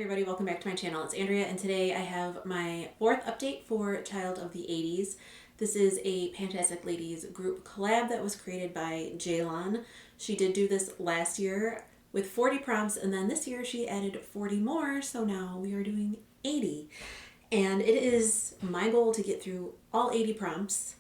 everybody, welcome back to my channel. It's Andrea, and today I have my fourth update for Child of the 80s. This is a Fantastic Ladies group collab that was created by Jaylon. She did do this last year with 40 prompts, and then this year she added 40 more, so now we are doing 80. And it is my goal to get through all 80 prompts.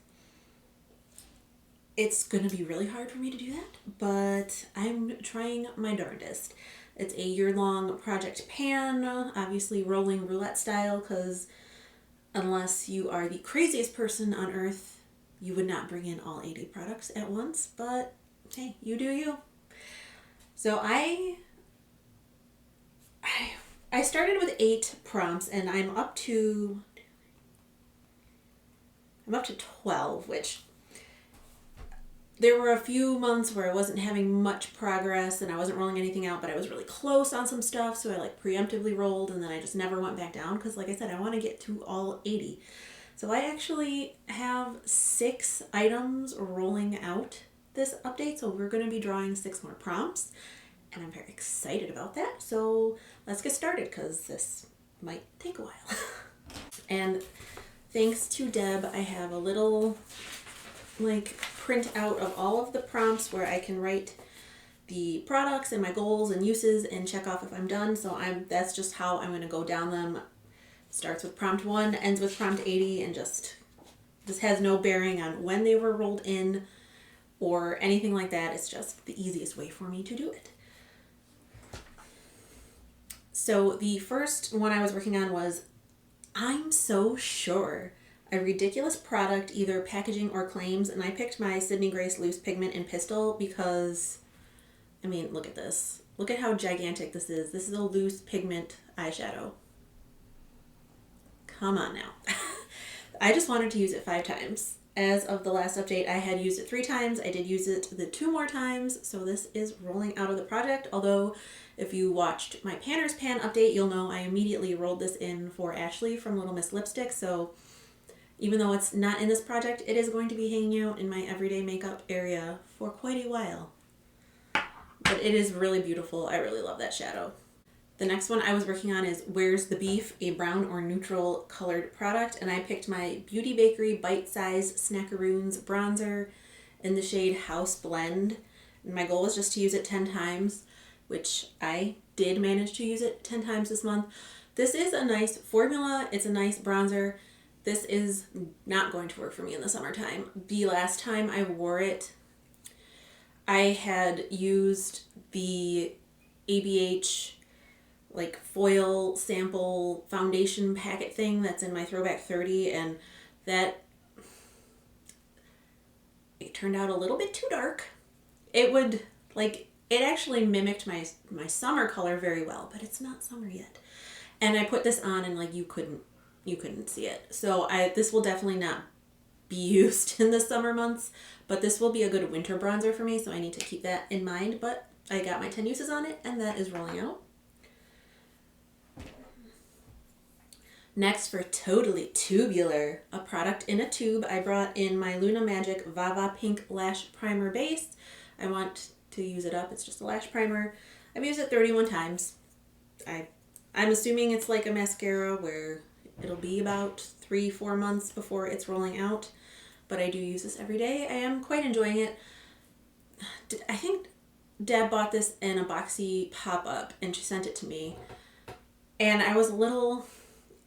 It's going to be really hard for me to do that, but I'm trying my darndest. It's a year-long project pan, obviously rolling roulette style, because unless you are the craziest person on earth, you would not bring in all 80 products at once, but hey, you do you. So I started with 8 prompts, and I'm up to 12, which there were a few months where I wasn't having much progress and I wasn't rolling anything out, but I was really close on some stuff, so I preemptively rolled, and then I just never went back down because, like I said, I want to get to all 80. So I actually have 6 items rolling out this update, so we're going to be drawing 6 more prompts, and I'm very excited about that. So let's get started because this might take a while. And thanks to Deb, I have a little print out of all of the prompts where I can write the products and my goals and uses and check off if I'm done. So that's just how I'm going to go down them. Starts with prompt 1, ends with prompt 80, and this has no bearing on when they were rolled in or anything like that. It's just the easiest way for me to do it. So the first one I was working on was I'm So Sure. A ridiculous product, either packaging or claims, and I picked my Sydney Grace Loose Pigment in Pistol because, I mean, look at this. Look at how gigantic this is. This is a loose pigment eyeshadow. Come on now. I just wanted to use it 5 times. As of the last update, I had used it 3 times. I did use it the 2 more times, so this is rolling out of the project. Although, if you watched my Panner's Pan update, you'll know I immediately rolled this in for Ashley from Little Miss Lipstick, so even though it's not in this project, it is going to be hanging out in my everyday makeup area for quite a while. But it is really beautiful. I really love that shadow. The next one I was working on is Where's the Beef, a brown or neutral colored product. And I picked my Beauty Bakery Bite Size Snackaroons bronzer in the shade House Blend. And my goal was just to use it 10 times, which I did manage to use it 10 times this month. This is a nice formula. It's a nice bronzer. This is not going to work for me in the summertime. The last time I wore it, I had used the ABH foil sample foundation packet thing that's in my Throwback 30, and that it turned out a little bit too dark. It would it actually mimicked my summer color very well, but it's not summer yet. And I put this on, and you couldn't see it. So this will definitely not be used in the summer months, but this will be a good winter bronzer for me, so I need to keep that in mind. But I got my 10 uses on it, and that is rolling out. Next, for Totally Tubular, a product in a tube, I brought in my Luna Magic Vava Pink Lash Primer Base. I want to use it up. It's just a lash primer. I've used it 31 times. I'm assuming it's like a mascara where it'll be about 3-4 months before it's rolling out, but I do use this every day. I am quite enjoying it. I think Deb bought this in a boxy pop-up, and she sent it to me, and I was a little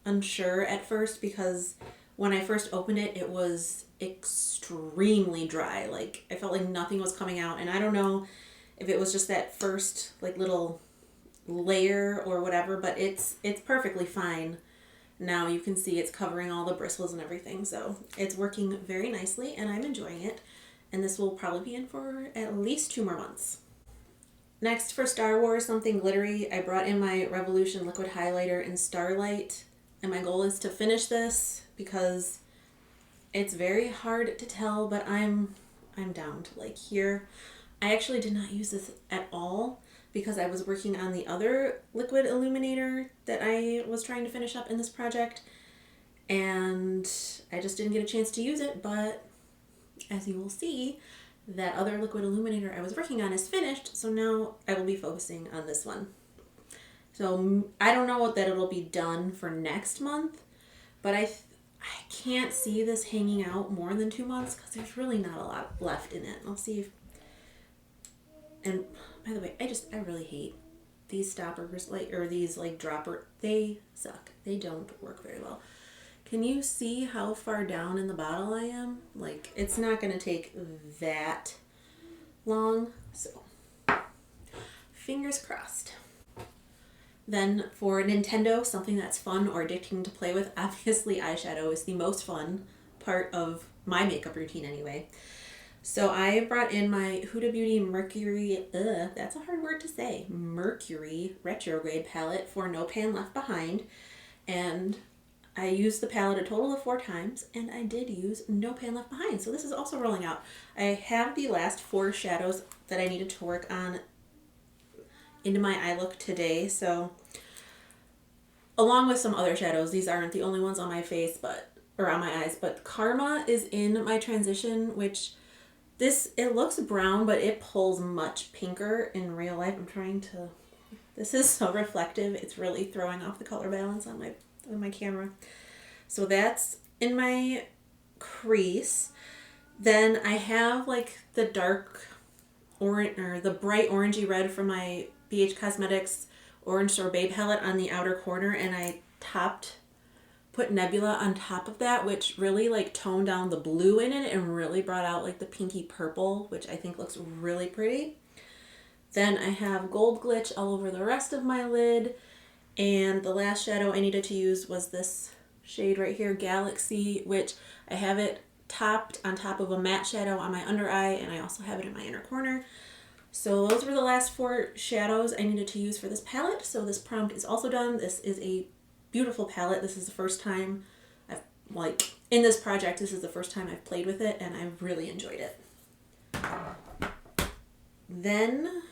unsure at first because when I first opened it, it was extremely dry. I felt like nothing was coming out, and I don't know if it was just that first little layer or whatever, but it's perfectly fine. Now you can see it's covering all the bristles and everything, so it's working very nicely, and I'm enjoying it. And this will probably be in for at least 2 more months. Next, for Star Wars, something glittery, I brought in my Revolution Liquid Highlighter in Starlight, and my goal is to finish this because it's very hard to tell, but I'm down to here. I actually did not use this at all because I was working on the other liquid illuminator that I was trying to finish up in this project, and I just didn't get a chance to use it. But as you will see, that other liquid illuminator I was working on is finished, so now I will be focusing on this one. So I don't know that it'll be done for next month, but I can't see this hanging out more than 2 months because there's really not a lot left in it. I'll see if, and by the way, I really hate these stoppers, or these dropper. They suck. They don't work very well. Can you see how far down in the bottle I am? It's not going to take that long, so fingers crossed. Then for Nintendo, something that's fun or addicting to play with, obviously eyeshadow is the most fun part of my makeup routine anyway. So I brought in my Huda Beauty Mercury, that's a hard word to say, Mercury Retrograde palette for No Pan Left Behind. And I used the palette a total of 4 times, and I did use No Pan Left Behind. So this is also rolling out. I have the last 4 shadows that I needed to work on into my eye look today. So along with some other shadows, these aren't the only ones on my face, or on my eyes, but Karma is in my transition, which it looks brown, but it pulls much pinker in real life. This is so reflective. It's really throwing off the color balance on my camera. So that's in my crease. Then I have the dark orange, or the bright orangey red from my Int Cosmetics Orange Sorbet palette on the outer corner, and I put Nebula on top of that, which really toned down the blue in it and really brought out the pinky purple, which I think looks really pretty. Then I have Gold Glitch all over the rest of my lid, and the last shadow I needed to use was this shade right here, Galaxy, which I have it topped on top of a matte shadow on my under eye, and I also have it in my inner corner. So those were the last 4 shadows I needed to use for this palette. So this prompt is also done. This is a beautiful palette. This is the first time in this project, this is the first time I've played with it, and I've really enjoyed it. Then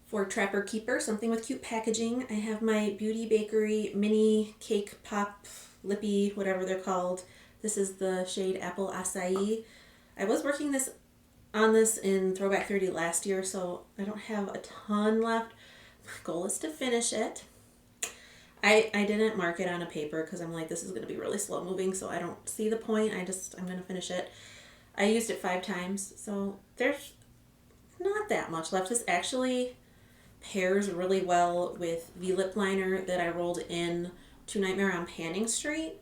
for Trapper Keeper, something with cute packaging, I have my Beauty Bakery mini cake pop lippy, whatever they're called. This is the shade Apple Acai. I was working on this in Throwback 30 last year, so I don't have a ton left. My goal is to finish it. I didn't mark it on a paper because I'm this is going to be really slow moving, so I don't see the point. I'm going to finish it. I used it 5 times, so there's not that much left. This actually pairs really well with the lip liner that I rolled in to Nightmare on Panning Street.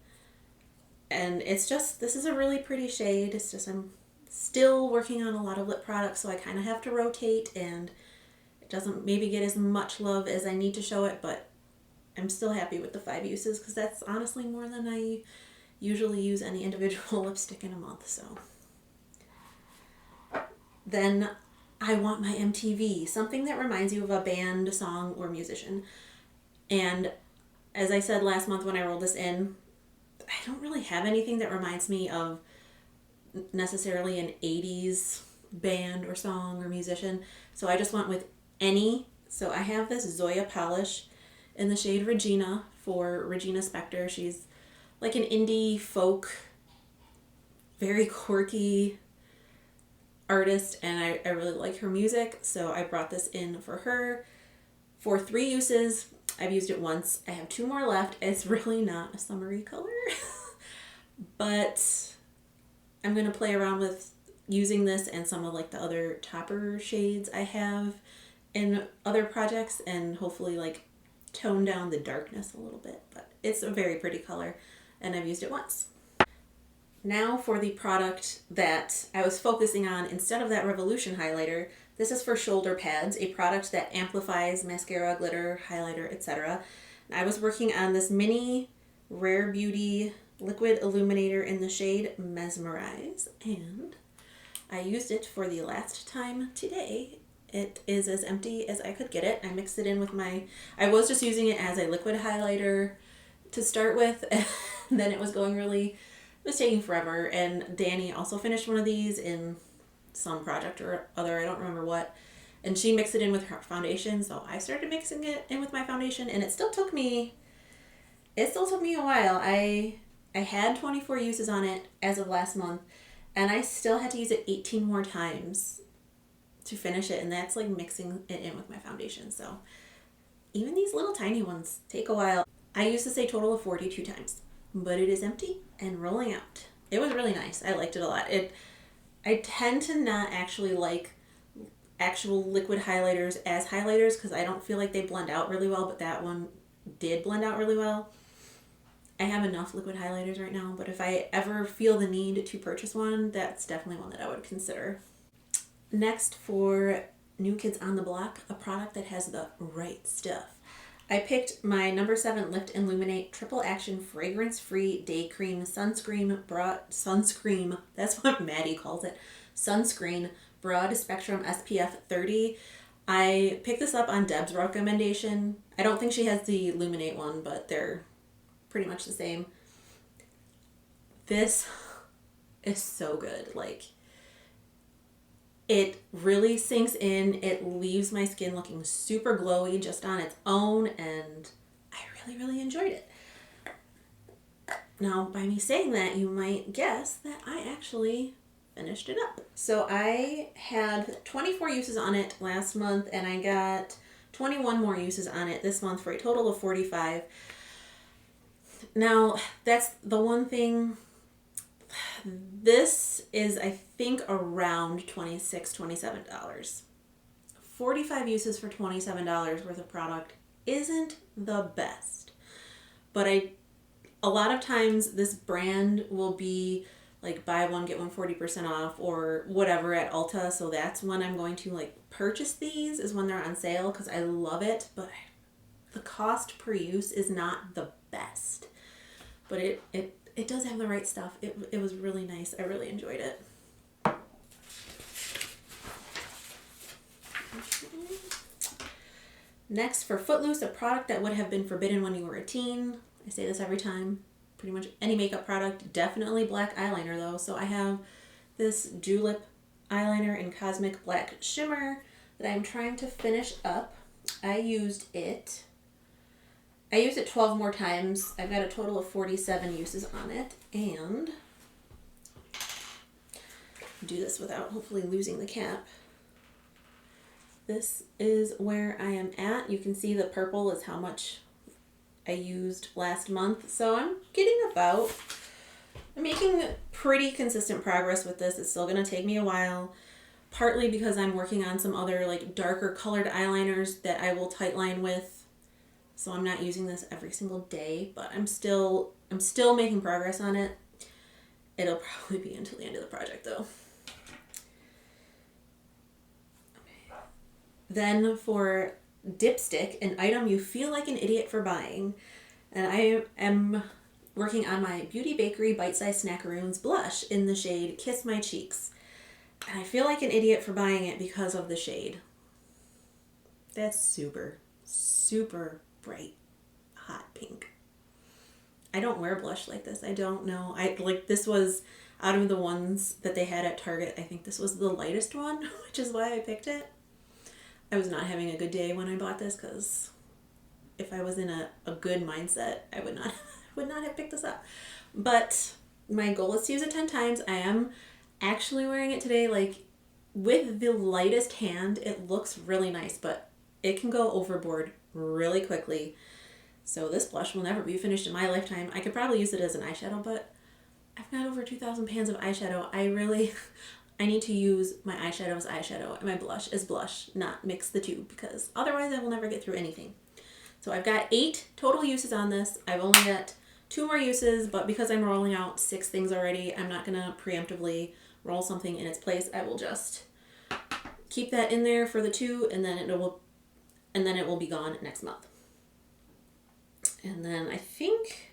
And this is a really pretty shade. It's just, I'm still working on a lot of lip products, so I kind of have to rotate, and it doesn't maybe get as much love as I need to show it, but I'm still happy with the 5 uses because that's honestly more than I usually use any individual lipstick in a month. So then I want my MTV, something that reminds you of a band, song, or musician. And as I said last month when I rolled this in, I don't really have anything that reminds me of necessarily an 80s band or song or musician. So I just went with any. So I have this Zoya polish in the shade Regina for Regina Spektor. She's an indie folk, very quirky artist, and I really like her music, so I brought this in for her for 3 uses. I've used it once. I have 2 more left. It's really not a summery color, but I'm going to play around with using this and some of the other topper shades I have in other projects, and hopefully tone down the darkness a little bit. But it's a very pretty color, and I've used it once. Now for the product that I was focusing on instead of that Revolution highlighter. This is for shoulder pads, a product that amplifies mascara, glitter, highlighter, etc. I was working on this mini Rare Beauty liquid illuminator in the shade Mesmerize, and I used it for the last time today. It is as empty as I could get it. I mixed it in with I was just using it as a liquid highlighter to start with, and then it was taking forever. And Danny also finished one of these in some project or other, I don't remember what, and she mixed it in with her foundation, so I started mixing it in with my foundation, and it still took me a while. I had 24 uses on it as of last month, and I still had to use it 18 more times to finish it, and that's like mixing it in with my foundation. So even these little tiny ones take a while. I used to say total of 42 times, but it is empty and rolling out. It was really nice. I liked it a lot. I tend to not actually like actual liquid highlighters as highlighters because I don't feel like they blend out really well, but that one did blend out really well. I have enough liquid highlighters right now, but if I ever feel the need to purchase one, that's definitely one that I would consider. Next, for New Kids on the Block, a product that has the right stuff. I picked my number 7 Lift and Illuminate Triple Action Fragrance Free Day Cream Sunscreen. That's what Maddie calls it. Sunscreen Broad Spectrum SPF 30. I picked this up on Deb's recommendation. I don't think she has the Illuminate one, but they're pretty much the same. This is so good. Like, it really sinks in. It leaves my skin looking super glowy just on its own, and I really, really enjoyed it. Now, by me saying that, you might guess that I actually finished it up. So I had 24 uses on it last month, and I got 21 more uses on it this month for a total of 45. Now, that's the one thing. This is, I think, around $26, $27. 45 uses for $27 worth of product isn't the best. But a lot of times this brand will be like buy one, get one 40% off or whatever at Ulta. So that's when I'm going to like purchase these, is when they're on sale, because I love it. But the cost per use is not the best. But it does have the right stuff. It was really nice. I really enjoyed it. Next, for Footloose, a product that would have been forbidden when you were a teen. I say this every time. Pretty much any makeup product. Definitely black eyeliner though. So I have this Julep eyeliner in Cosmic Black Shimmer that I'm trying to finish up. I used it 12 more times. I've got a total of 47 uses on it, and do this without hopefully losing the cap. This is where I am at. You can see the purple is how much I used last month. So I'm making pretty consistent progress with this. It's still going to take me a while, partly because I'm working on some other like darker colored eyeliners that I will tightline with. So I'm not using this every single day, but I'm still making progress on it. It'll probably be until the end of the project though. Okay. Then for Dipstick, an item you feel like an idiot for buying. And I am working on my Beauty Bakery Bite Size Snackaroons blush in the shade Kiss My Cheeks. And I feel like an idiot for buying it because of the shade. That's super, super bright, hot pink. I don't wear blush like this. I don't know. This was out of the ones that they had at Target. I think this was the lightest one, which is why I picked it. I was not having a good day when I bought this, because if I was in a good mindset, I would not have picked this up. But my goal is to use it 10 times. I am actually wearing it today. Like, with the lightest hand, it looks really nice, but it can go overboard really quickly. So this blush will never be finished in my lifetime. I could probably use it as an eyeshadow, but I've got over 2,000 pans of eyeshadow. I need to use my eyeshadow as eyeshadow and my blush as blush, not mix the two, because otherwise I will never get through anything. So I've got 8 total uses on this. I've only got 2 more uses, but because I'm rolling out 6 things already, I'm not gonna preemptively roll something in its place. I will just keep that in there for the 2, and then it will be gone next month. And then I think,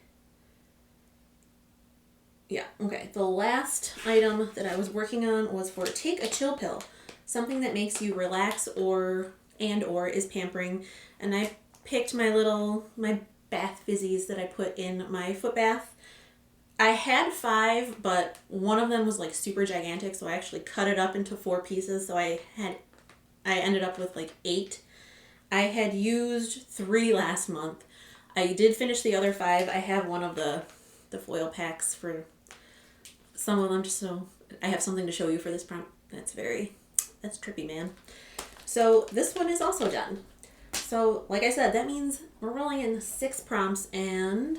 yeah, okay. The last item that I was working on was for Take a Chill Pill, something that makes you relax or is pampering. And I picked my bath fizzies that I put in my foot bath. I had 5, but one of them was like super gigantic, so I actually cut it up into 4 pieces. So I ended up with like 8. I had used 3 last month. I did finish the other 5. I have one of the foil packs for some of them, just so I have something to show you for this prompt. That's very That's trippy, man. So this one is also done. So like I said, that means we're rolling in 6 prompts, and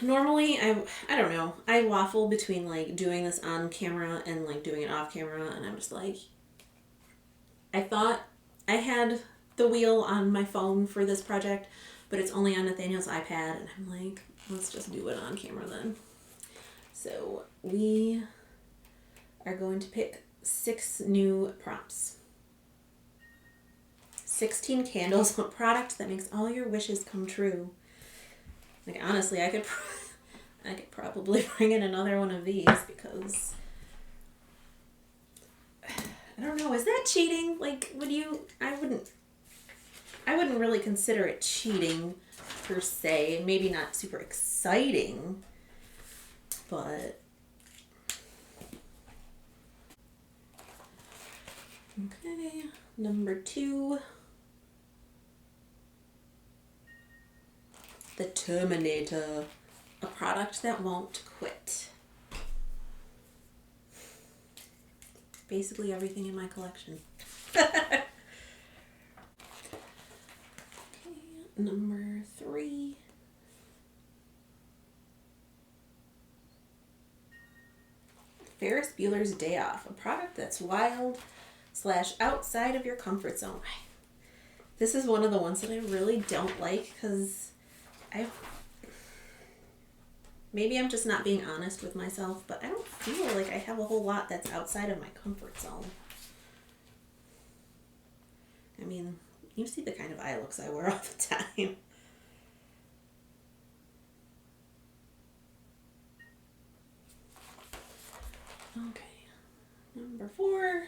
normally I don't know, I waffle between like doing this on camera and like doing it off camera, and I'm just like, I thought I had the wheel on my phone for this project, but it's only on Nathaniel's iPad, and I'm like, let's just do it on camera then. So we are going to pick 6 new prompts. 16 candles, a product that makes all your wishes come true. Like, honestly, I could probably bring in another one of these, because I don't know, is that cheating? Like, I wouldn't really consider it cheating per se. Maybe not super exciting, but okay. Number 2. The Terminator, a product that won't quit. Basically everything in my collection. Okay, number 3. Ferris Bueller's Day Off, a product that's wild / outside of your comfort zone. This is one of the ones that I really don't like, because maybe I'm just not being honest with myself, but I don't feel like I have a whole lot that's outside of my comfort zone. I mean, you see the kind of eye looks I wear all the time. Okay, number 4.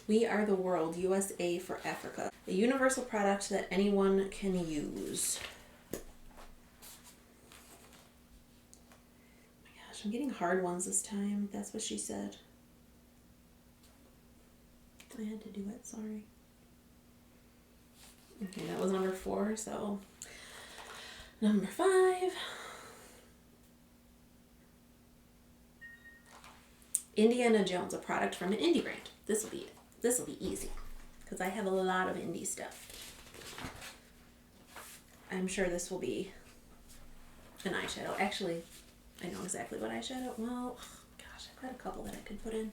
We Are the World, USA for Africa. A universal product that anyone can use. Oh my gosh, I'm getting hard ones this time. That's what she said. I had to do it, sorry. Okay, that was number 4, so number 5. Indiana Jones, a product from an indie brand. This will be easy, because I have a lot of indie stuff. I'm sure this will be an eyeshadow. Actually, I know exactly what eyeshadow. Well, gosh, I've got a couple that I could put in.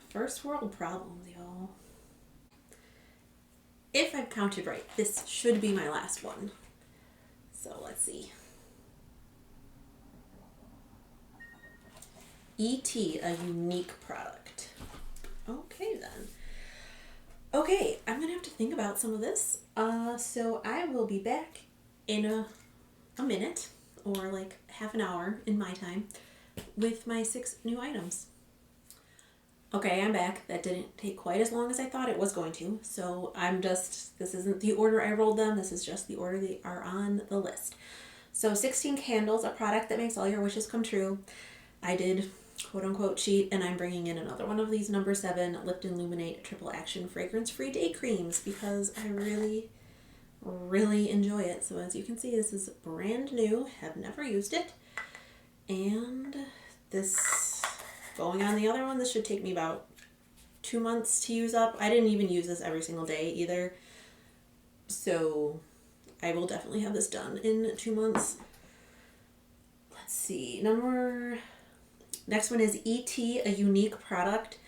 First world problems, y'all. If I've counted right, this should be my last one. So let's see. E.T., a unique product. Okay then. Okay, I'm gonna have to think about some of this. So I will be back in a minute, or like half an hour in my time, with my 6 new items. Okay, I'm back. That didn't take quite as long as I thought it was going to. So this isn't the order I rolled them. This is just the order they are on the list. So 16 candles, a product that makes all your wishes come true. I did quote unquote cheat, and I'm bringing in another one of these number 7 Lift and Illuminate Triple Action Fragrance Free Day Creams, because I really, really enjoy it. So as you can see, this is brand new, have never used it, and this, going on the other one, this should take me about 2 months to use up. I didn't even use this every single day either, so I will definitely have this done in 2 months. Let's see, next one is E.T., a unique product.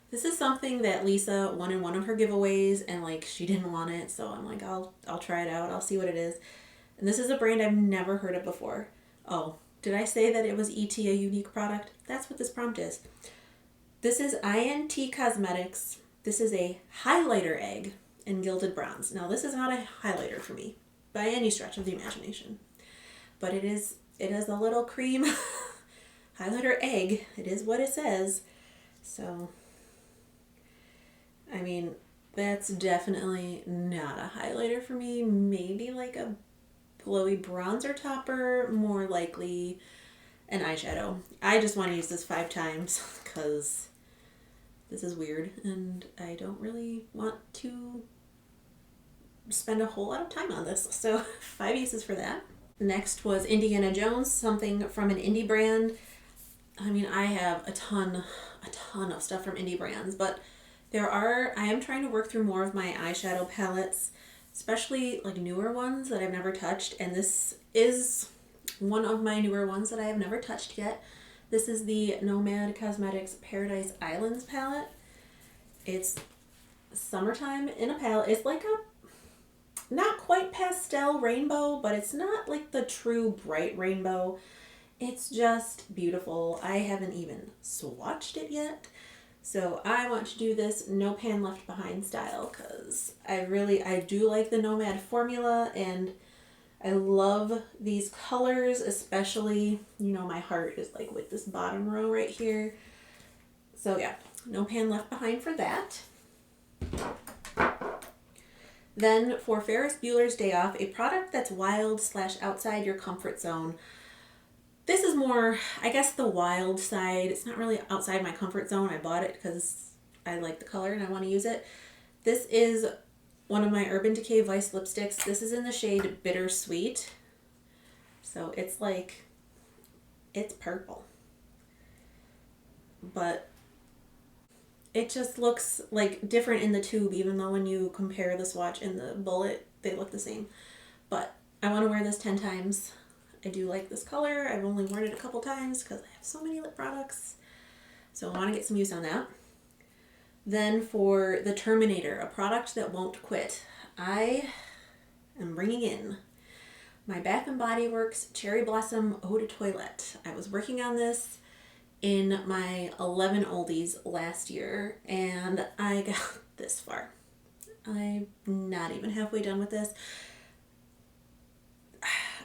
This is something that Lisa won in one of her giveaways, and like she didn't want it, so I'm like, I'll try it out. I'll see what it is. And this is a brand I've never heard of before. Oh, did I say that it was E.T., a unique product? That's what this prompt is. This is Int Cosmetics. This is a highlighter egg in gilded bronze. Now this is not a highlighter for me by any stretch of the imagination, but it is a little cream highlighter egg. It is what it says. So, I mean, that's definitely not a highlighter for me. Maybe like a glowy bronzer topper, more likely an eyeshadow. I just want to use this 5 times because this is weird, and I don't really want to spend a whole lot of time on this. So 5 uses for that. Next was Indiana Jones, something from an indie brand. I mean, I have a ton of stuff from indie brands, but I am trying to work through more of my eyeshadow palettes, especially like newer ones that I've never touched, and this is one of my newer ones that I have never touched yet. This is the Nomad Cosmetics Paradise Islands palette. It's summertime in a palette. It's like a not quite pastel rainbow, but it's not like the true bright rainbow. It's just beautiful. I haven't even swatched it yet. So I want to do this no pan left behind style because I do like the Nomad formula, and I love these colors, especially, you know, my heart is like with this bottom row right here. So yeah, no pan left behind for that. Then for Ferris Bueller's Day Off, a product that's wild / outside your comfort zone. This is more, I guess, the wild side. It's not really outside my comfort zone. I bought it because I like the color and I want to use it. This is one of my Urban Decay Vice lipsticks. This is in the shade Bittersweet. So it's like, it's purple. But it just looks like different in the tube, even though when you compare the swatch and the bullet, they look the same. But I want to wear this 10 times. I do like this color. I've only worn it a couple times because I have so many lip products. So I want to get some use on that. Then for the Terminator, a product that won't quit, I am bringing in my Bath & Body Works Cherry Blossom Eau de Toilette. I was working on this in my 11 oldies last year, and I got this far. I'm not even halfway done with this.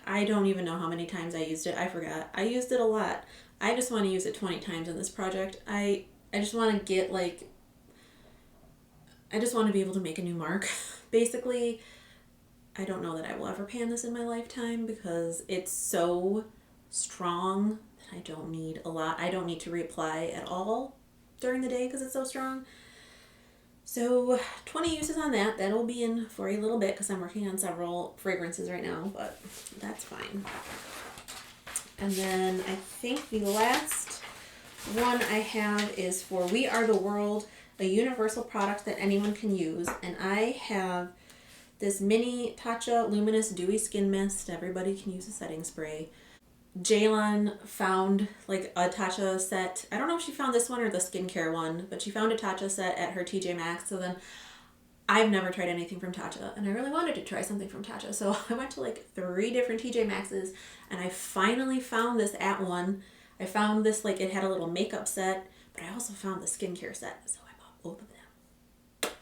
I don't even know how many times I used it. I forgot. I used it a lot. I just want to use it 20 times in this project. I just want to get like, I just want to be able to make a new mark. Basically, I don't know that I will ever pan this in my lifetime because it's so strong that I don't need a lot. I don't need to reapply at all during the day because it's so strong. So 20 uses on that. That'll be in for a little bit because I'm working on several fragrances right now, but that's fine. And then I think the last one I have is for We Are the World, a universal product that anyone can use. And I have this mini Tatcha Luminous Dewy Skin Mist. Everybody can use a setting spray. Jaylon found like a Tatcha set. I don't know if she found this one or the skincare one, but she found a Tatcha set at her TJ Maxx. So then I've never tried anything from Tatcha, and I really wanted to try something from Tatcha. So I went to like 3 different TJ Maxxes, and I finally found this at one. I found this, like, it had a little makeup set, but I also found the skincare set. So I bought both of them.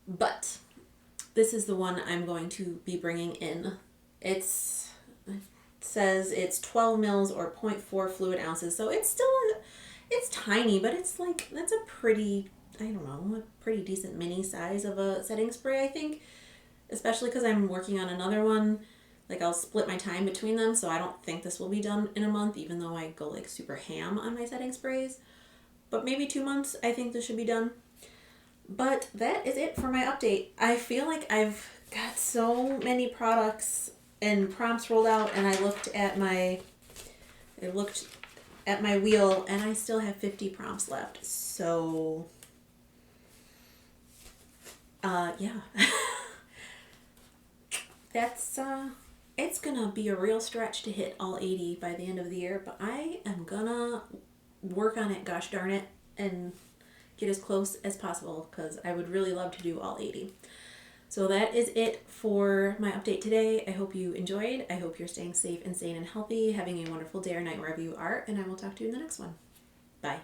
But this is the one I'm going to be bringing in. It says it's 12 mils or 0.4 fluid ounces. So it's still, it's tiny, but it's like, that's a pretty, I don't know, a pretty decent mini size of a setting spray, I think. Especially because I'm working on another one. Like, I'll split my time between them, so I don't think this will be done in a month, even though I go like super ham on my setting sprays. But maybe 2 months, I think this should be done. But that is it for my update. I feel like I've got so many products and prompts rolled out, and I looked at my wheel, and I still have 50 prompts left. So, yeah. That's, it's gonna be a real stretch to hit all 80 by the end of the year, but I am gonna work on it, gosh darn it, and get as close as possible, because I would really love to do all 80. So that is it for my update today. I hope you enjoyed. I hope you're staying safe and sane and healthy, having a wonderful day or night wherever you are, and I will talk to you in the next one. Bye.